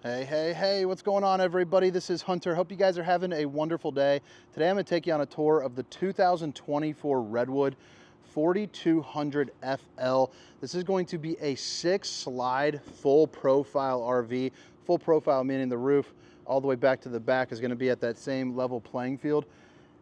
Hey, hey, hey, what's going on, everybody? This is Hunter. Hope you guys are having a wonderful day. Today I'm going to take you on a tour of the 2024 Redwood 4200FL. This is going to be a 6-slide full profile RV. Full profile meaning the roof all the way back to the back is going to be at that same level playing field.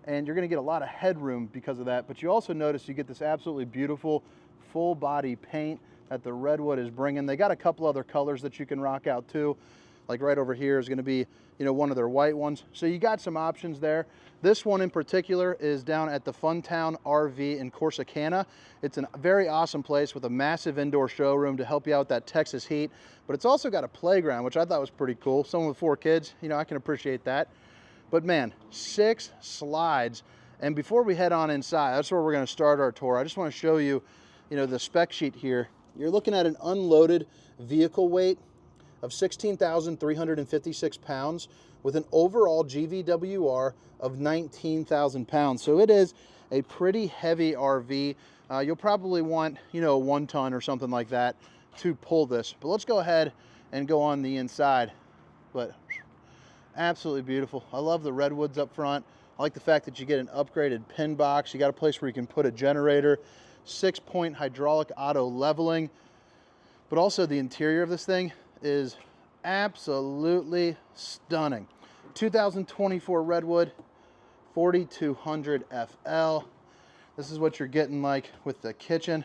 And you're going to get a lot of headroom because of that. But you also notice you get this absolutely beautiful full body paint that the Redwood is bringing. They got a couple other colors that you can rock out too. Like right over here is going to be, one of their white ones. So you got some options there. This one in particular is down at the Funtown RV in Corsicana. It's a very awesome place with a massive indoor showroom to help you out with that Texas heat. But it's also got a playground, which I thought was pretty cool. Someone with 4 kids, I can appreciate that. But man, 6 slides. And before we head on inside, that's where we're going to start our tour. I just want to show you, the spec sheet here. You're looking at an unloaded vehicle weight of 16,356 pounds with an overall GVWR of 19,000 pounds. So it is a pretty heavy RV. You'll probably want, a 1 ton or something like that to pull this. But let's go ahead and go on the inside. But absolutely beautiful. I love the redwoods up front. I like the fact that you get an upgraded pin box. You got a place where you can put a generator, 6-point hydraulic auto leveling. But also the interior of this thing is absolutely stunning. 2024 Redwood 4200FL. This is what you're getting like with the kitchen.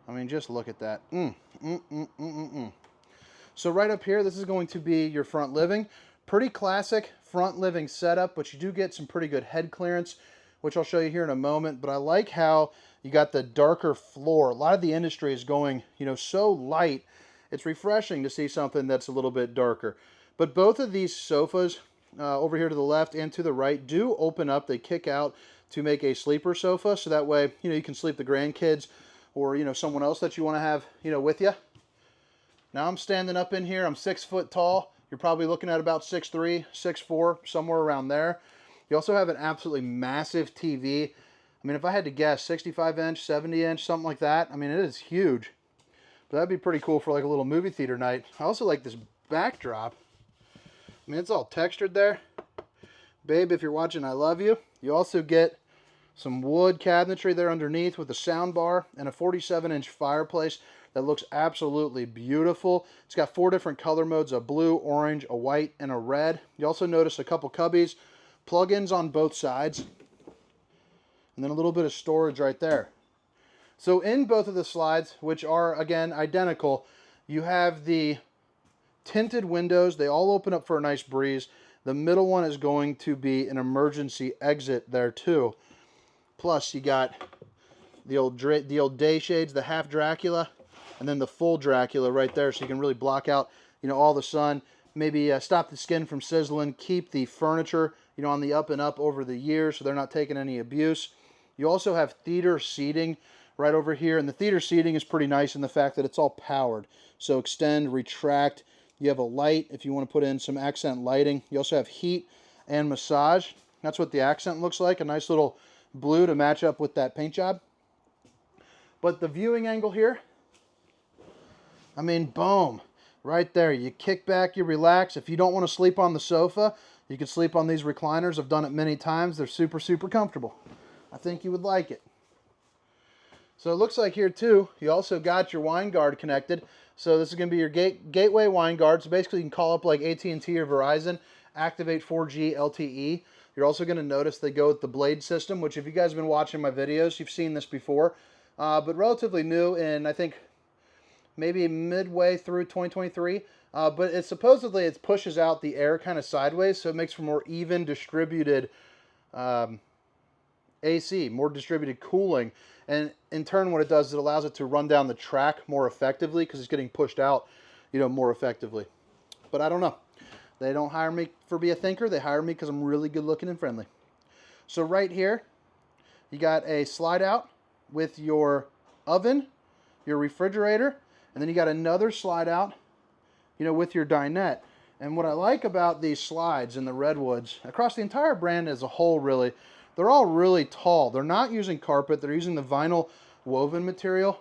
I mean, just look at that. So right up here, this is going to be your front living. Pretty classic front living setup, but you do get some pretty good head clearance, which I'll show you here in a moment. But I like how you got the darker floor. A lot of the industry is going, so light. It's refreshing to see something that's a little bit darker. But both of these sofas over here to the left and to the right do open up. They kick out to make a sleeper sofa. So that way, you can sleep the grandkids or, someone else that you want to have, with you. Now I'm standing up in here. I'm 6 foot tall. You're probably looking at about 6'3", 6'4", somewhere around there. You also have an absolutely massive TV. I mean, if I had to guess, 65 inch, 70 inch, something like that. I mean, it is huge. But that'd be pretty cool for like a little movie theater night. I also like this backdrop. I mean, it's all textured there. Babe, if you're watching, I love you. You also get some wood cabinetry there underneath with a sound bar and a 47-inch fireplace that looks absolutely beautiful. It's got 4 different color modes, a blue, orange, a white, and a red. You also notice a couple cubbies, plug-ins on both sides, and then a little bit of storage right there. So in both of the slides, which are, again, identical, you have the tinted windows. They all open up for a nice breeze. The middle one is going to be an emergency exit there, too. Plus, you got the old day shades, the half Dracula, and then the full Dracula right there, so you can really block out, all the sun. Maybe stop the skin from sizzling. Keep the furniture, on the up and up over the years, so they're not taking any abuse. You also have theater seating right over here, and the theater seating is pretty nice in the fact that it's all powered. So extend, retract. You have a light if you want to put in some accent lighting. You also have heat and massage. That's what the accent looks like, a nice little blue to match up with that paint job. But the viewing angle here, I mean, boom, right there. You kick back, you relax. If you don't want to sleep on the sofa, you can sleep on these recliners. I've done it many times. They're super, super comfortable. I think you would like it. So it looks like here too, you also got your wine guard connected. So this is going to be your gateway wine guard. So basically you can call up like AT&T or Verizon, activate 4G LTE. You're also going to notice they go with the Blade system, which if you guys have been watching my videos, you've seen this before. But relatively new in, I think, maybe midway through 2023. But it supposedly it pushes out the air kind of sideways, so it makes for more even distributed AC, more distributed cooling. And in turn, what it does is it allows it to run down the track more effectively because it's getting pushed out, more effectively. But I don't know. They don't hire me for be a thinker. They hire me because I'm really good looking and friendly. So right here, you got a slide out with your oven, your refrigerator, and then you got another slide out, with your dinette. And what I like about these slides in the Redwoods, across the entire brand as a whole really, they're all really tall. They're not using carpet. They're using the vinyl woven material.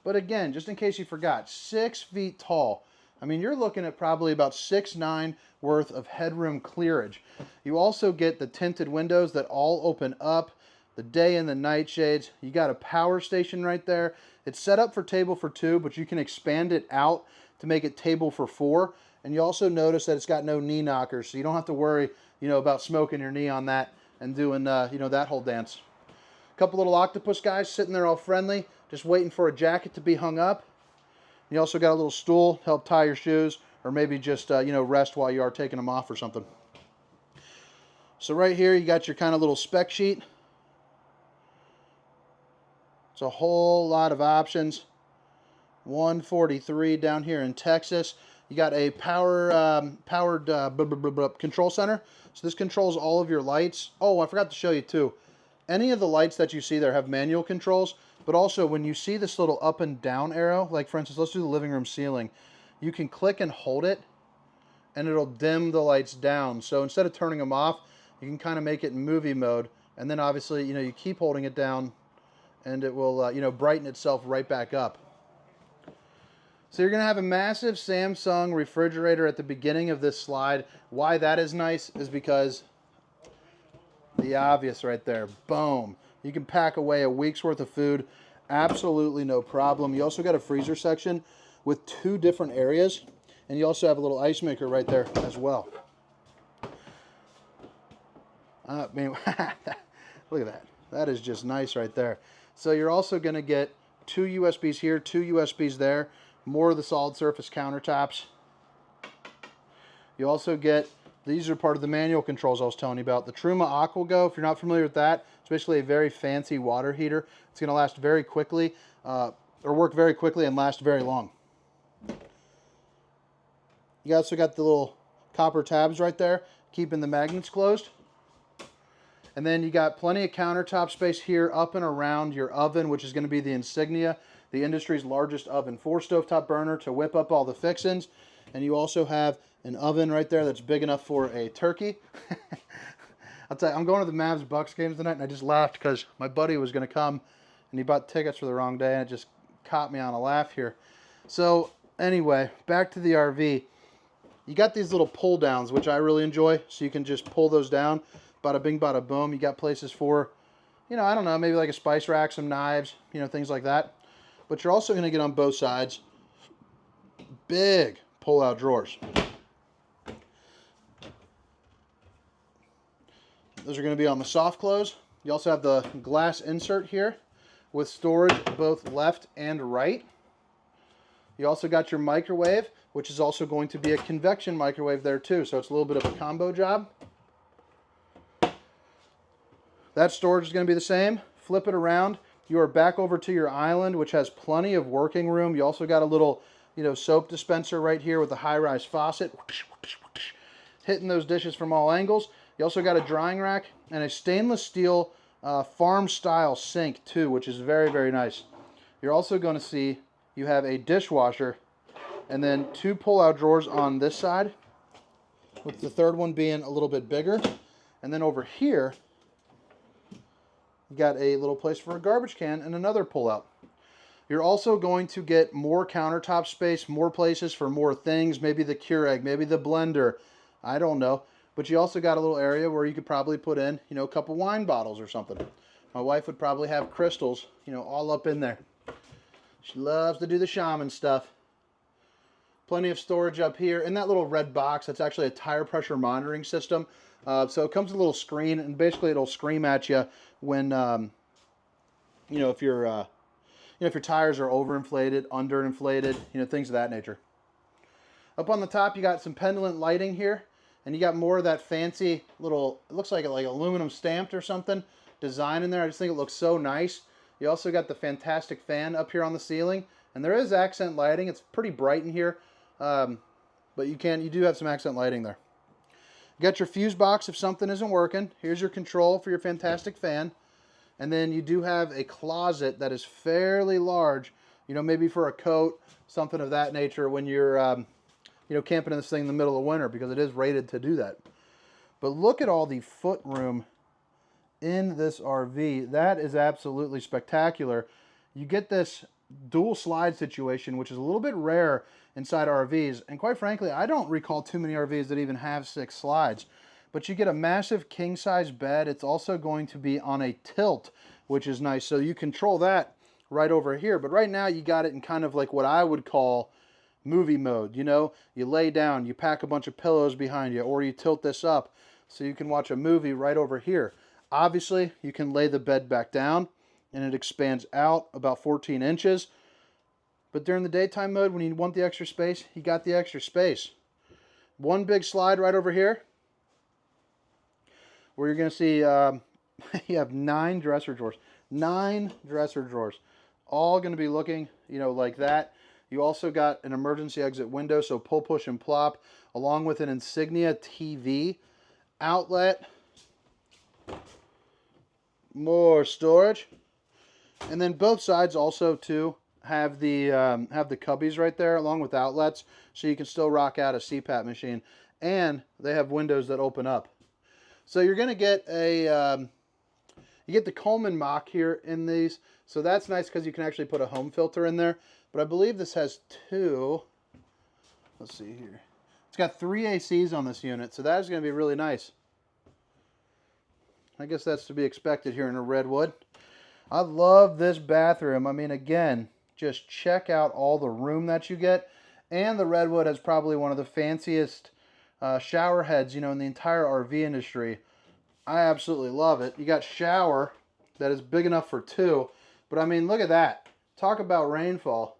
But again, just in case you forgot, 6 feet tall. I mean, you're looking at probably about 6'9" worth of headroom clearage. You also get the tinted windows that all open up, the day and the night shades. You got a power station right there. It's set up for table for 2, but you can expand it out to make it table for 4. And you also notice that it's got no knee knockers, so you don't have to worry, about smoking your knee on that and doing, that whole dance. A couple little octopus guys sitting there all friendly, just waiting for a jacket to be hung up. You also got a little stool to help tie your shoes, or maybe just, rest while you are taking them off or something. So right here, you got your kind of little spec sheet. It's a whole lot of options. 143 down here in Texas. You got a powered control center. So this controls all of your lights. Oh, I forgot to show you too. Any of the lights that you see there have manual controls, but also when you see this little up and down arrow, like for instance, let's do the living room ceiling, you can click and hold it and it'll dim the lights down. So instead of turning them off, you can kind of make it in movie mode, and then obviously, you keep holding it down and it will, brighten itself right back up. So you're going to have a massive Samsung refrigerator at the beginning of this slide. Why that is nice is because the obvious right there. Boom. You can pack away a week's worth of food. Absolutely no problem. You also got a freezer section with 2 different areas. And you also have a little ice maker right there as well. I mean, look at that. That is just nice right there. So you're also going to get 2 USBs here, 2 USBs there. More of the solid surface countertops. You also get, these are part of the manual controls I was telling you about. The Truma AquaGo, if you're not familiar with that, it's basically a very fancy water heater. It's going to last very quickly, or work very quickly and last very long. You also got the little copper tabs right there, keeping the magnets closed. And then you got plenty of countertop space here up and around your oven, which is going to be the Insignia, the industry's largest oven. 4 stovetop burner to whip up all the fixins. And you also have an oven right there that's big enough for a turkey. I'll tell you, I'm going to the Mavs-Bucks games tonight, and I just laughed because my buddy was going to come, and he bought tickets for the wrong day, and it just caught me on a laugh here. So anyway, back to the RV. You got these little pull downs, which I really enjoy, so you can just pull those down. Bada bing, bada boom. You got places for, I don't know, maybe like a spice rack, some knives, things like that. But you're also going to get on both sides big pull-out drawers. Those are going to be on the soft close. You also have the glass insert here with storage both left and right. You also got your microwave, which is also going to be a convection microwave there too, so it's a little bit of a combo job. That storage is going to be the same. Flip it around. You are back over to your island, which has plenty of working room. You also got a little, soap dispenser right here with a high-rise faucet. Hitting those dishes from all angles. You also got a drying rack and a stainless steel farm-style sink too, which is very, very nice. You're also going to see you have a dishwasher and then 2 pull-out drawers on this side, with the third one being a little bit bigger. And then over here, you got a little place for a garbage can and another pull-out. You're also going to get more countertop space, more places for more things, maybe the Keurig, maybe the blender, I don't know. But you also got a little area where you could probably put in, a couple wine bottles or something. My wife would probably have crystals, all up in there. She loves to do the shaman stuff. Plenty of storage up here. In that little red box, that's actually a tire pressure monitoring system. So it comes with a little screen, and basically it'll scream at you when, if your tires are overinflated, underinflated, things of that nature. Up on the top, you got some pendant lighting here, and you got more of that fancy little, it looks like aluminum stamped or something, design in there. I just think it looks so nice. You also got the fantastic fan up here on the ceiling, and there is accent lighting. It's pretty bright in here, but you do have some accent lighting there. You got your fuse box if something isn't working. Here's your control for your fantastic fan. And then you do have a closet that is fairly large, maybe for a coat, something of that nature when you're, camping in this thing in the middle of winter, because it is rated to do that. But look at all the foot room in this RV. That is absolutely spectacular. You get this dual slide situation, which is a little bit rare inside RVs. And quite frankly, I don't recall too many RVs that even have 6 slides. But you get a massive king-size bed. It's also going to be on a tilt, which is nice. So you control that right over here. But right now you got it in kind of like what I would call movie mode. You know, you lay down, you pack a bunch of pillows behind you, or you tilt this up so you can watch a movie right over here. Obviously, you can lay the bed back down and it expands out about 14 inches. But during the daytime mode, when you want the extra space, you got the extra space. One big slide right over here, where you're going to see you have 9 dresser drawers. 9 dresser drawers. All going to be looking, you know, like that. You also got an emergency exit window, so pull, push, and plop, along with an Insignia TV outlet. More storage. And then both sides also, too, have the cubbies right there, along with outlets, so you can still rock out a CPAP machine. And they have windows that open up. So you're going to get a, you get the Coleman mock here in these. So that's nice because you can actually put a home filter in there. But I believe this has 2. Let's see here. It's got 3 ACs on this unit. So that is going to be really nice. I guess that's to be expected here in a Redwood. I love this bathroom. I mean, again, just check out all the room that you get. And the Redwood has probably one of the fanciest shower heads, you know, in the entire RV industry. I absolutely love it. You got shower that is big enough for 2. But I mean, look at that. Talk about rainfall.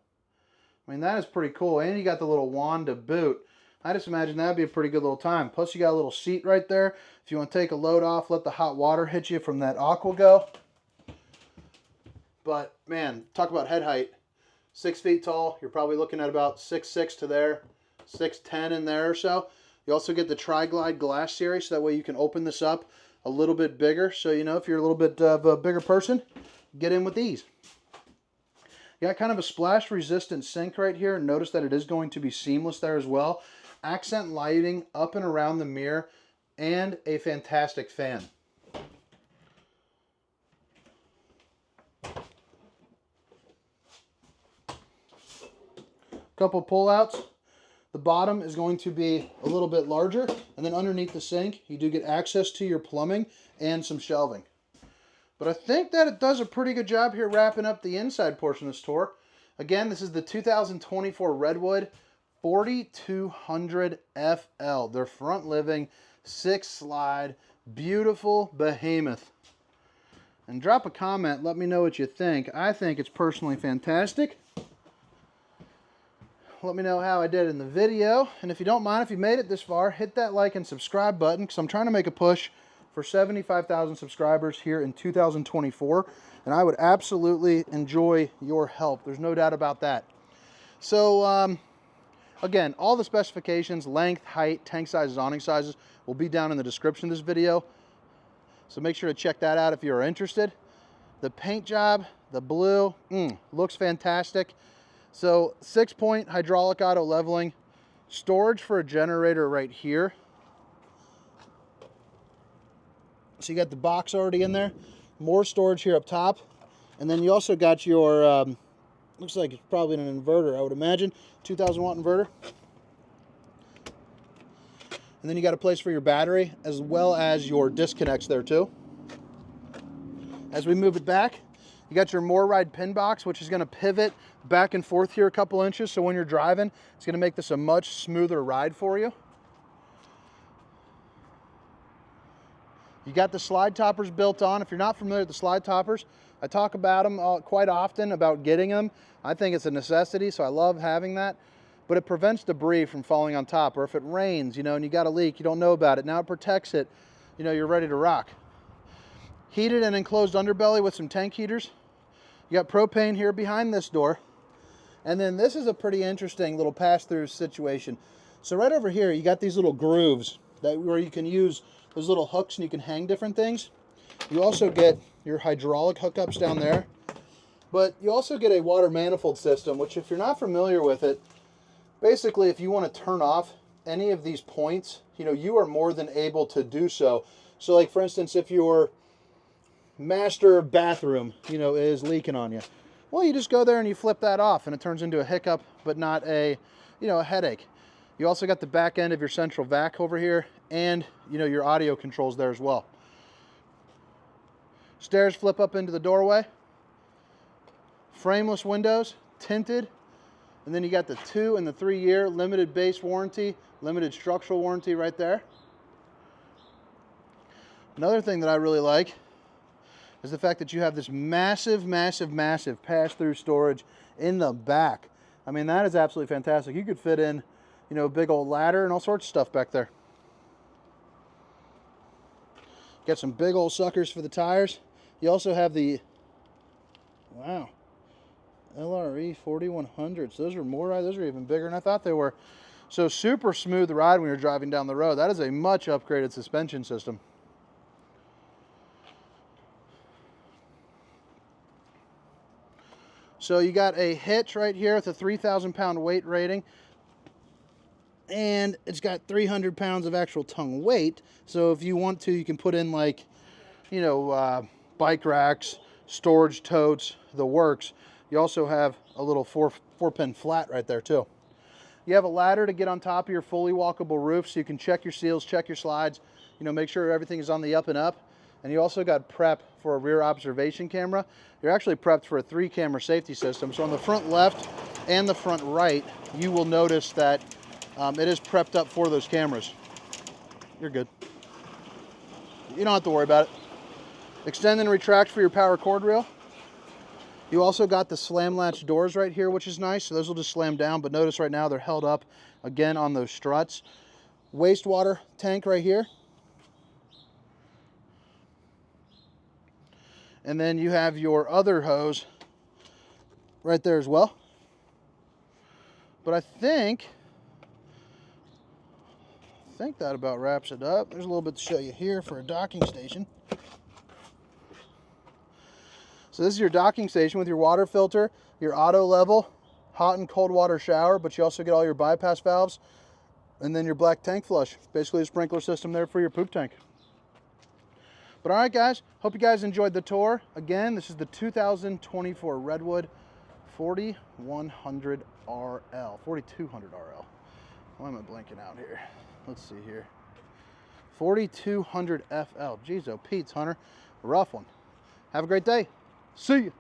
I mean, that is pretty cool. And you got the little wand to boot. I just imagine that would be a pretty good little time. Plus, you got a little seat right there. If you want to take a load off, let the hot water hit you from that AquaGo. But, man, talk about head height. 6 feet tall. You're probably looking at about 6'6" to there. 6'10" in there or so. You also get the Tri-Glide glass series, so that way you can open this up a little bit bigger. So, you know, if you're a little bit of a bigger person, get in with these. You got kind of a splash-resistant sink right here. Notice that it is going to be seamless there as well. Accent lighting up and around the mirror, and a fantastic fan. Couple pull-outs. The bottom is going to be a little bit larger, and then underneath the sink, you do get access to your plumbing and some shelving. But I think that it does a pretty good job here wrapping up the inside portion of this tour. Again, this is the 2024 Redwood 4200FL. Their front living, 6 slide, beautiful behemoth. And drop a comment, let me know what you think. I think it's personally fantastic. Let me know how I did in the video. And if you don't mind, if you made it this far, hit that like and subscribe button, because I'm trying to make a push for 75,000 subscribers here in 2024. And I would absolutely enjoy your help. There's no doubt about that. So, again, all the specifications, length, height, tank sizes, awning sizes, will be down in the description of this video. So make sure to check that out if you're interested. The paint job, the blue, looks fantastic. So 6-point hydraulic auto leveling, storage for a generator right here. So you got the box already in there, more storage here up top. And then you also got your, looks like it's probably an inverter, I would imagine, 2,000 watt inverter. And then you got a place for your battery, as well as your disconnects there too. As we move it back, you got your More Ride pin box, which is going to pivot back and forth here a couple inches. So when you're driving, it's going to make this a much smoother ride for you. You got the slide toppers built on. If you're not familiar with the slide toppers, I talk about them quite often, about getting them. I think it's a necessity, so I love having that. But it prevents debris from falling on top. Or if it rains, you know, and you got a leak, you don't know about it. Now it protects it. You know, you're ready to rock. Heated and enclosed underbelly with some tank heaters. You got propane here behind this door. And then this is a pretty interesting little pass-through situation. So right over here, you got these little grooves where you can use those little hooks and you can hang different things. You also get your hydraulic hookups down there. But you also get a water manifold system, which if you're not familiar with it, basically if you want to turn off any of these points, you know, you are more than able to do so. So like for instance, if your master bathroom, you know, is leaking on you, well, you just go there and you flip that off and it turns into a hiccup, but not a, you know, a headache. You also got the back end of your central vac over here, and you know, your audio controls there as well. Stairs flip up into the doorway. Frameless windows, tinted, and then you got the 2 and the 3 year limited base warranty, limited structural warranty right there. Another thing that I really like is the fact that you have this massive, massive, massive pass-through storage in the back. I mean, that is absolutely fantastic. You could fit in, you know, a big old ladder and all sorts of stuff back there. Got some big old suckers for the tires. You also have the, wow, LRE 4100s. Those are more, those are even bigger than I thought they were. So super smooth ride when you're driving down the road. That is a much upgraded suspension system. So you got a hitch right here with a 3,000 pound weight rating, and it's got 300 pounds of actual tongue weight. So if you want to, you can put in, like, you know, bike racks, storage totes, the works. You also have a little four pin flat right there too. You have a ladder to get on top of your fully walkable roof, so you can check your seals, check your slides, you know, make sure everything is on the up and up. And you also got prep for a rear observation camera. You're actually prepped for a 3-camera safety system. So on the front left and the front right, you will notice that it is prepped up for those cameras. You're good. You don't have to worry about it. Extend and retract for your power cord reel. You also got the slam latch doors right here, which is nice. So those will just slam down, but notice right now they're held up again on those struts. Wastewater tank right here. And then you have your other hose right there as well. But I think that about wraps it up. There's a little bit to show you here for a docking station. So this is your docking station with your water filter, your auto level, hot and cold water shower, but you also get all your bypass valves, and then your black tank flush. Basically a sprinkler system there for your poop tank. But all right, guys, hope you guys enjoyed the tour. Again, this is the 2024 Redwood 4100 RL, 4200 RL. Why am I blanking out here? Let's see here. 4200 FL. Jeez, oh, Pete's, Hunter. A rough one. Have a great day. See you.